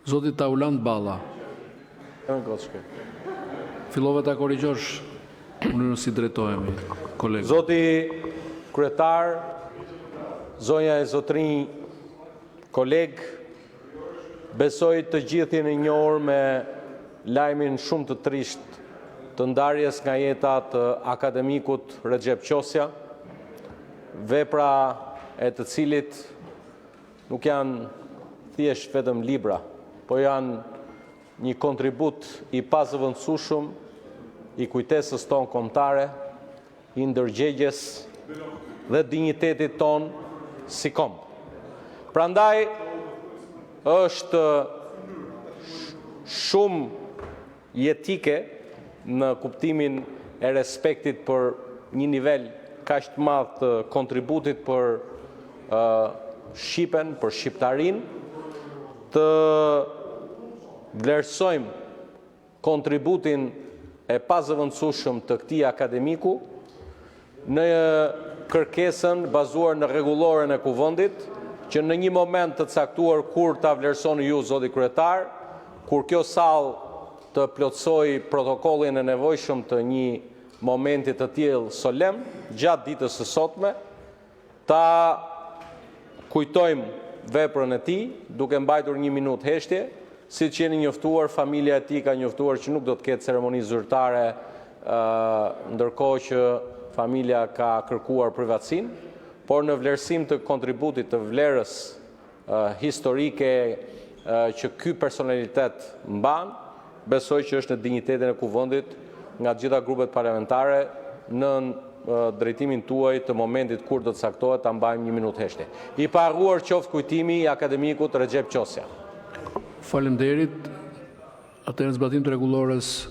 Zoti Taulant Balla. Fillove ta korrigjosh mënyrën si drejtohemi, kolegë. Zoti kryetar, zonja e zotrinj, kolegë, besoj të gjithë jeni njohur me lajmin shumë të trisht të ndarjes nga jeta të akademikut Recep Qosja, vepra e të cilit nuk janë thjesht vetëm libra, po janë një kontribut i pazëvendësueshëm i kujtesës tonë kombëtare, i ndërgjegjes dhe dinjitetit tonë si kombë. Prandaj është shumë jetike në kuptimin e respektit për një nivel kaq të madh të kontributit për Shqipen, për shqiptarin, të vlerësojmë kontributin e pazëvendësueshëm të këtij akademiku në kërkesën bazuar në rregulloren e kuvendit, që në një moment të caktuar kur ta vlerësoni ju, zoti kryetar, kur kjo sallë të plotësoj protokollin e nevojshëm të një momenti të tillë solemn gjatë ditës së sotme, ta kujtojmë veprën e tij, duke mbajtur 1 minutë heshtje, siç jeni njoftuar, familja e tij ka njoftuar që nuk do të ketë ceremoni zyrtare, ndërkohë që familja ka kërkuar privatësinë, por në vlerësim të kontributit të vlerës historike që ky personalitet mban, besoj që është në dinjitetin e kuvendit nga të gjitha grupet parlamentare në drejtimin tuaj të momentit kur do të caktohet ta mbajmë 1 minutë heshtje. I paharruar qoftë kujtimi i akademikut Recep Qosja. Faleminderit. Atëherë në zbatim të rregullores